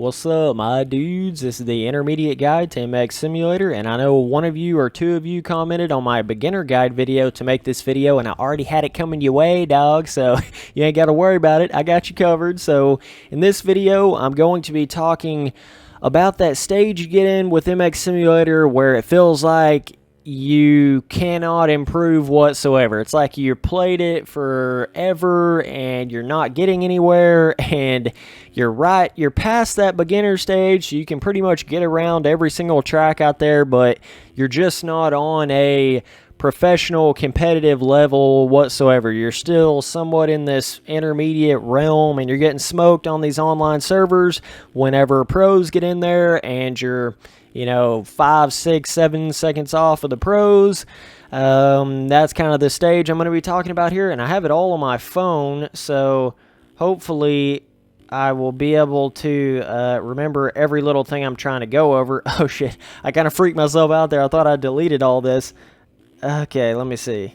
What's up, my dudes? This is the intermediate guide to MX Simulator, and I know one of you or two of you commented on my beginner guide video to make this video, and I already had it coming your way, dog, so you ain't got to worry about it. I got you covered. So in this video, I'm going to be talking about that stage you get in with MX Simulator where it feels like you cannot improve whatsoever. It's like you played it forever and you're not getting anywhere, and you're past that beginner stage, so you can pretty much get around every single track out there, but you're just not on a professional competitive level whatsoever. You're still somewhat in this intermediate realm, and you're getting smoked on these online servers whenever pros get in there, and you're 5, 6, 7 seconds off of the pros. That's kind of the stage I'm going to be talking about here, and I have it all on my phone, so hopefully I will be able to remember every little thing I'm trying to go over. Oh shit, I kind of freaked myself out there. I thought I deleted all this. Okay, let me see.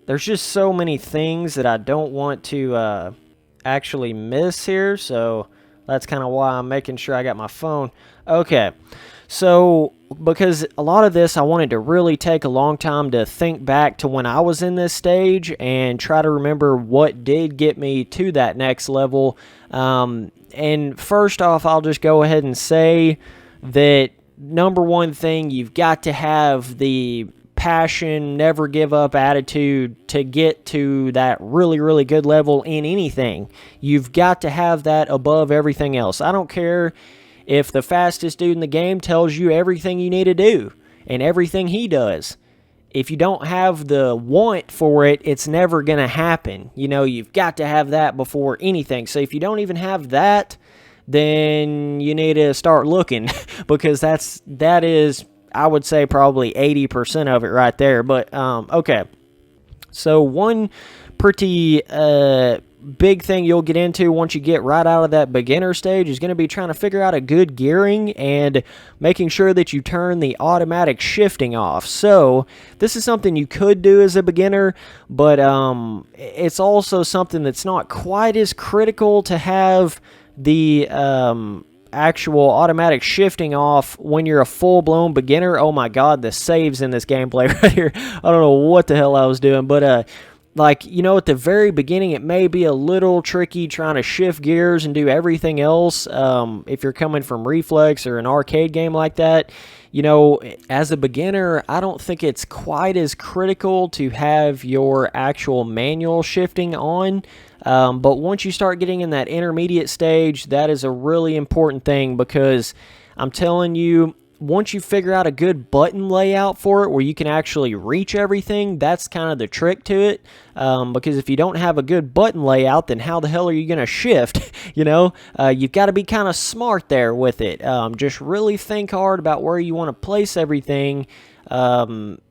There's just so many things that I don't want to actually miss here, so that's kind of why I'm making sure I got my phone. Okay, so because a lot of this I wanted to really take a long time to think back to when I was in this stage and try to remember what did get me to that next level. And first off, I'll just go ahead and say that number one thing, you've got to have the passion, never give up attitude to get to that really, really good level in anything. You've got to have that above everything else. I don't care if the fastest dude in the game tells you everything you need to do and everything he does. If you don't have the want for it, it's never going to happen. You've got to have that before anything. So if you don't even have that, then you need to start looking because that is, I would say, probably 80% of it right there. But, okay. So one pretty big thing you'll get into once you get right out of that beginner stage is going to be trying to figure out a good gearing and making sure that you turn the automatic shifting off. So this is something you could do as a beginner, but it's also something that's not quite as critical to have the actual automatic shifting off when you're a full-blown beginner. Oh my god, the saves in this gameplay right here. I don't know what the hell I was doing, but at the very beginning, it may be a little tricky trying to shift gears and do everything else. If you're coming from Reflex or an arcade game like that, as a beginner, I don't think it's quite as critical to have your actual manual shifting on. But once you start getting in that intermediate stage, that is a really important thing, because I'm telling you, once you figure out a good button layout for it where you can actually reach everything, that's kind of the trick to it. Because if you don't have a good button layout, then how the hell are you going to shift? You've got to be kind of smart there with it. Just really think hard about where you want to place everything, and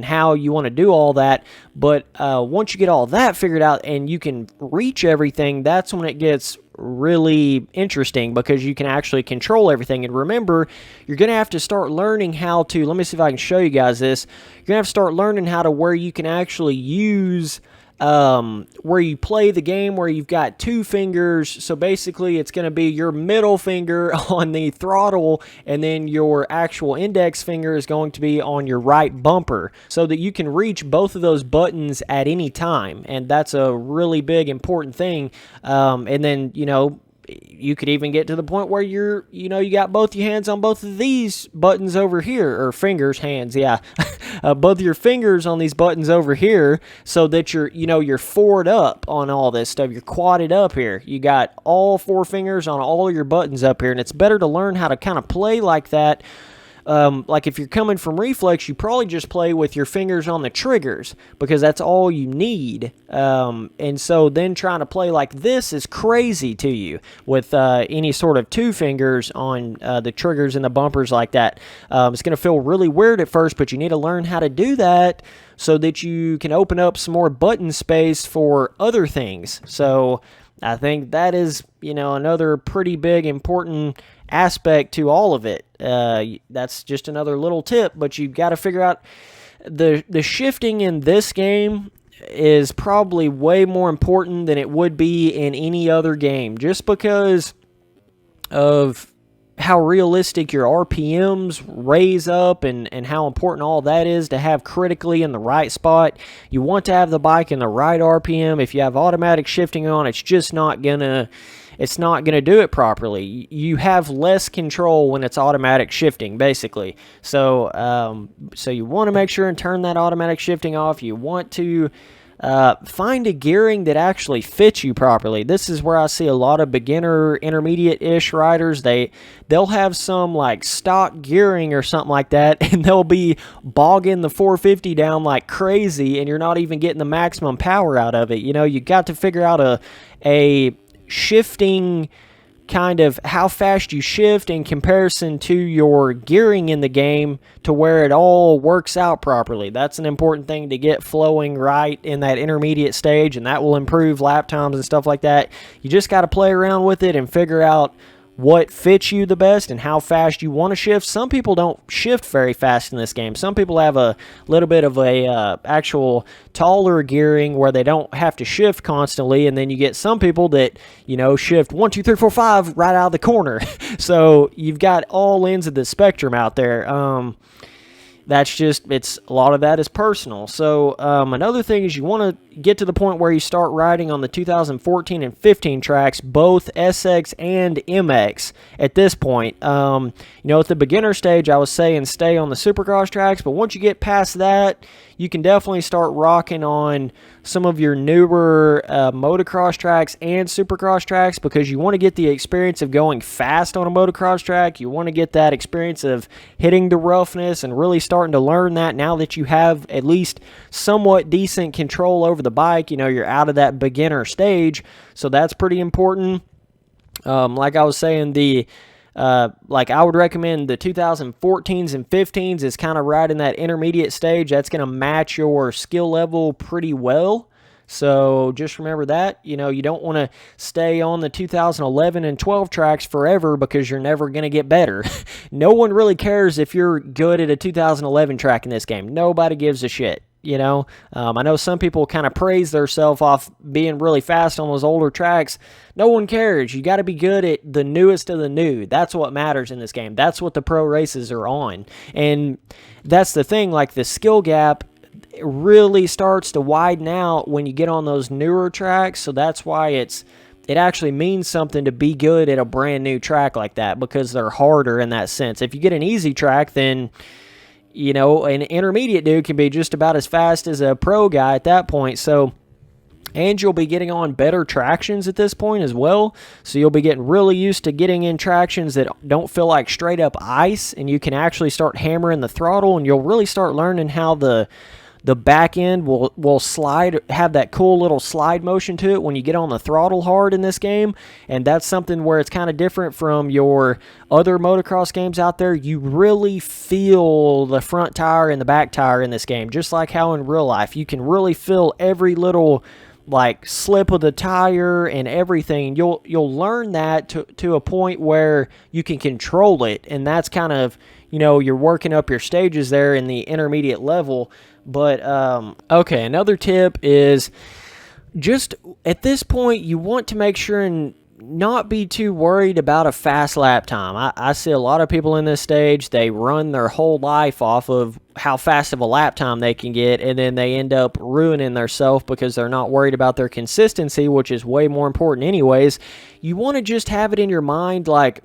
how you want to do all that. But once you get all that figured out and you can reach everything, that's when it gets really interesting, because you can actually control everything. And remember, you're going to have to start learning how to, let me see if I can show you guys this. You're going to have to start learning how to where you can actually use where you play the game where you've got two fingers. So basically it's going to be your middle finger on the throttle, and then your actual index finger is going to be on your right bumper, so that you can reach both of those buttons at any time. And that's a really big important thing. And then you could even get to the point where you got both your hands on both of these buttons over here, or fingers, hands, yeah. Both your fingers on these buttons over here, so that you're forward up on all this stuff. You're quadded up here. You got all four fingers on all your buttons up here, and it's better to learn how to kind of play like that. Like if you're coming from Reflex, you probably just play with your fingers on the triggers, because that's all you need. And so then trying to play like this is crazy to you with any sort of two fingers on the triggers and the bumpers like that. It's going to feel really weird at first, but you need to learn how to do that so that you can open up some more button space for other things. So I think that is, another pretty big important aspect to all of it. That's just another little tip, but you've got to figure out the shifting in this game is probably way more important than it would be in any other game, just because of how realistic your RPMs raise up and how important all that is to have critically in the right spot. You want to have the bike in the right RPM. If you have automatic shifting on, it's just not gonna do it properly. You have less control when it's automatic shifting, basically. So so you want to make sure and turn that automatic shifting off. You want to find a gearing that actually fits you properly. This is where I see a lot of beginner, intermediate-ish riders. They'll have some like stock gearing or something like that, and they'll be bogging the 450 down like crazy, and you're not even getting the maximum power out of it. You know, you got to figure out a shifting kind of how fast you shift in comparison to your gearing in the game to where it all works out properly. That's an important thing to get flowing right in that intermediate stage, and that will improve lap times and stuff like that. You just got to play around with it and figure out what fits you the best and how fast you want to shift. Some people don't shift very fast in this game. Some people have a little bit of a actual taller gearing where they don't have to shift constantly, and then you get some people that, you know, shift 1, 2, 3, 4, 5 right out of the corner. So you've got all ends of the spectrum out there. That's just, a lot of that is personal. So another thing is you want to get to the point where you start riding on the 2014 and 15 tracks, both SX and MX at this point. You know, at the beginner stage, I was saying stay on the Supercross tracks, but once you get past that, you can definitely start rocking on some of your newer motocross tracks and Supercross tracks, because you want to get the experience of going fast on a motocross track. You want to get that experience of hitting the roughness and really starting to learn that now that you have at least somewhat decent control over the bike. You know, you're out of that beginner stage, so that's pretty important. Like I was saying, like I would recommend the 2014s and 15s is kind of right in that intermediate stage. That's going to match your skill level pretty well. So just remember that. You know, you don't want to stay on the 2011 and 12 tracks forever because you're never going to get better. No one really cares if you're good at a 2011 track in this game. Nobody gives a shit. You know, I know some people kind of praise themselves off being really fast on those older tracks. No one cares. You got to be good at the newest of the new. That's what matters in this game. That's what the pro races are on. And that's the thing, like the skill gap really starts to widen out when you get on those newer tracks. So that's why it actually means something to be good at a brand new track like that, because they're harder in that sense. If you get an easy track, then, you know, an intermediate dude can be just about as fast as a pro guy at that point. So, and you'll be getting on better tractions at this point as well. So you'll be getting really used to getting in tractions that don't feel like straight up ice, and you can actually start hammering the throttle, and you'll really start learning how the back end will slide, have that cool little slide motion to it when you get on the throttle hard in this game. And that's something where it's kind of different from your other motocross games out there. You really feel the front tire and the back tire in this game, just like how in real life. You can really feel every little like slip of the tire and everything. You'll learn that to a point where you can control it, and that's kind of, you know, you're working up your stages there in the intermediate level. But okay, another tip is just at this point you want to make sure and not be too worried about a fast lap time. I see a lot of people in this stage, they run their whole life off of how fast of a lap time they can get, and then they end up ruining themselves because they're not worried about their consistency, which is way more important anyways. You want to just have it in your mind like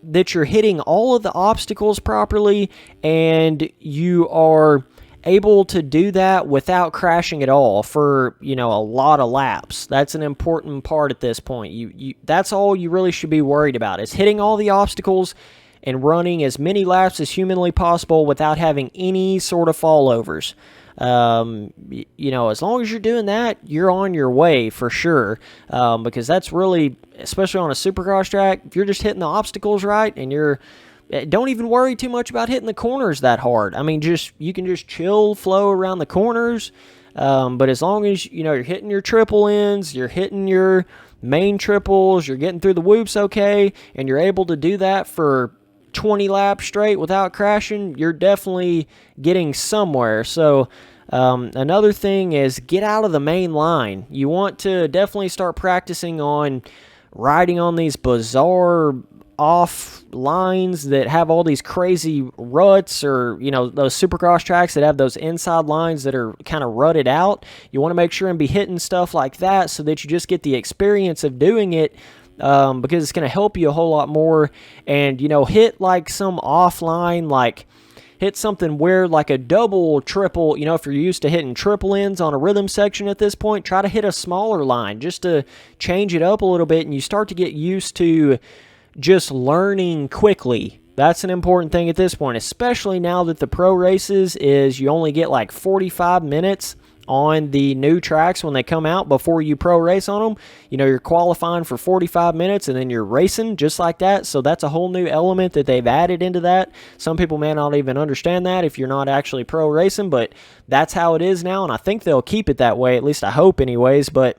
that you're hitting all of the obstacles properly, and you are able to do that without crashing at all for, you know, a lot of laps. That's an important part at this point. That's all you really should be worried about, is hitting all the obstacles and running as many laps as humanly possible without having any sort of fallovers. You know, as long as you're doing that, you're on your way for sure, because that's really, especially on a supercross track, if you're just hitting the obstacles right and don't even worry too much about hitting the corners that hard. I mean, you can just chill, flow around the corners. But as long as, you know, you're hitting your triple ends, you're hitting your main triples, you're getting through the whoops okay, and you're able to do that for 20 laps straight without crashing, you're definitely getting somewhere. So another thing is get out of the main line. You want to definitely start practicing on riding on these bizarre off lines that have all these crazy ruts, or, you know, those supercross tracks that have those inside lines that are kind of rutted out. You want to make sure and be hitting stuff like that so that you just get the experience of doing it, because it's going to help you a whole lot more. And, you know, hit like some offline, like hit something weird like a double, triple. You know, if you're used to hitting triple ends on a rhythm section at this point, try to hit a smaller line just to change it up a little bit, and you start to get used to just learning quickly. That's an important thing at this point, especially now that the pro races is you only get like 45 minutes on the new tracks when they come out before you pro race on them. You know, you're qualifying for 45 minutes and then you're racing just like that. So that's a whole new element that they've added into that. Some people may not even understand that if you're not actually pro racing, but that's how it is now, and I think they'll keep it that way, at least I hope anyways. But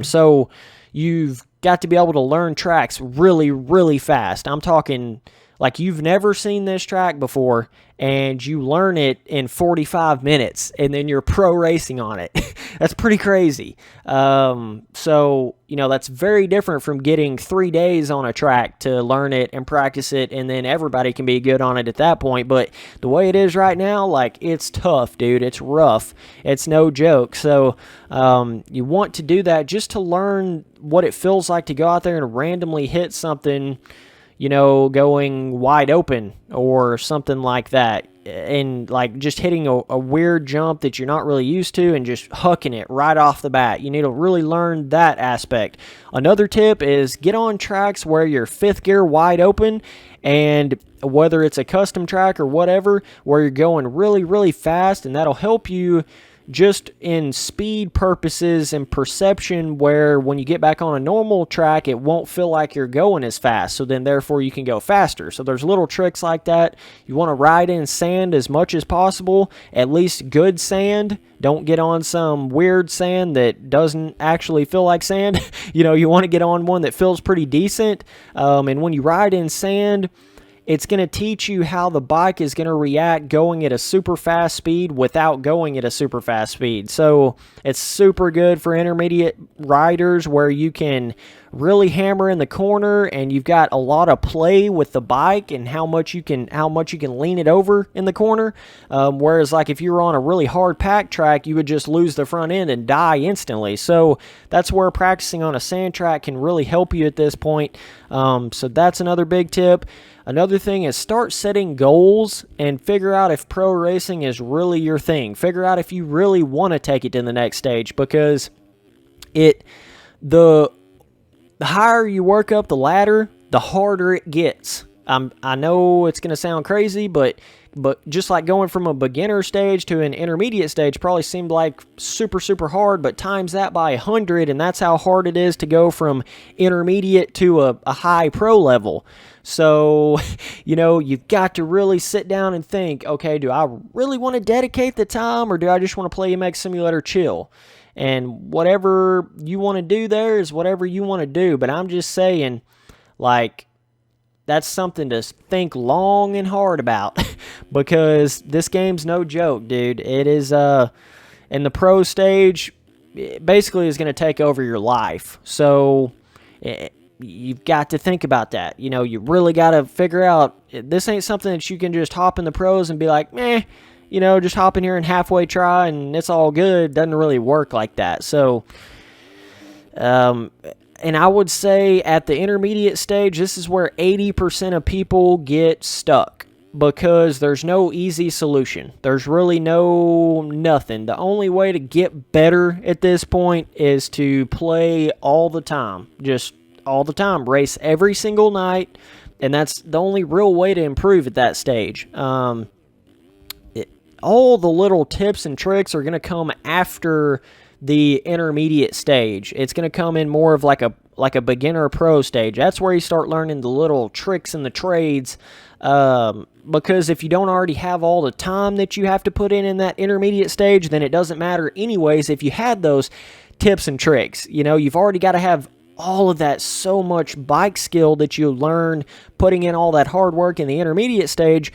so you've got to be able to learn tracks really, really fast. I'm talking like you've never seen this track before, and you learn it in 45 minutes, and then you're pro racing on it. That's pretty crazy. So, you know, that's very different from getting 3 days on a track to learn it and practice it, and then everybody can be good on it at that point. But the way it is right now, like, it's tough, dude. It's rough. It's no joke. So you want to do that just to learn what it feels like to go out there and randomly hit something, you know, going wide open or something like that, and like just hitting a weird jump that you're not really used to and just hucking it right off the bat. You need to really learn that aspect. Another tip is get on tracks where you're fifth gear wide open, and whether it's a custom track or whatever, where you're going really, really fast, and that'll help you just in speed purposes and perception, where when you get back on a normal track, it won't feel like you're going as fast. So then therefore you can go faster. So there's little tricks like that. You want to ride in sand as much as possible, at least good sand. Don't get on some weird sand that doesn't actually feel like sand. You know, you want to get on one that feels pretty decent. And when you ride in sand, it's going to teach you how the bike is going to react going at a super fast speed without going at a super fast speed. So it's super good for intermediate riders where you can really hammer in the corner and you've got a lot of play with the bike and how much you can lean it over in the corner. Whereas like if you were on a really hard pack track, you would just lose the front end and die instantly. So that's where practicing on a sand track can really help you at this point. So that's another big tip. Another thing is start setting goals and figure out if pro racing is really your thing. Figure out if you really want to take it to the next stage, because the higher you work up the ladder, the harder it gets. I know it's going to sound crazy, but just like going from a beginner stage to an intermediate stage probably seemed like super, super hard, but times that by 100, and that's how hard it is to go from intermediate to a high pro level. So, you know, you've got to really sit down and think, okay, do I really want to dedicate the time, or do I just want to play MX Simulator chill? And whatever you want to do there is whatever you want to do. But I'm just saying, like, that's something to think long and hard about, because this game's no joke, dude. It is, in the pro stage, it basically is going to take over your life. So you've got to think about that. You know, you really got to figure out, this ain't something that you can just hop in the pros and be like, meh, you know, just hop in here and halfway try and it's all good. Doesn't really work like that. So, and I would say at the intermediate stage, this is where 80% of people get stuck, because there's no easy solution. There's really nothing. The only way to get better at this point is to play all the time. Just all the time. Race every single night, and that's the only real way to improve at that stage. All the little tips and tricks are going to come after the intermediate stage. It's going to come in more of like a beginner pro stage. That's where you start learning the little tricks and the trades, because if you don't already have all the time that you have to put in that intermediate stage, then it doesn't matter anyways if you had those tips and tricks. You know, you've already got to have all of that, so much bike skill that you learn putting in all that hard work in the intermediate stage.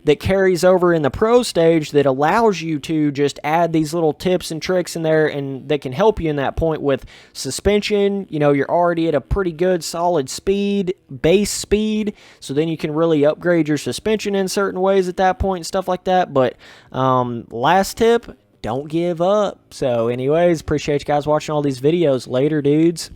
that carries over in the pro stage that allows you to just add these little tips and tricks in there, and that can help you in that point with suspension. You know, you're already at a pretty good solid speed, base speed, so then you can really upgrade your suspension in certain ways at that point and stuff like that. But last tip, don't give up. So anyways, appreciate you guys watching all these videos. Later, dudes.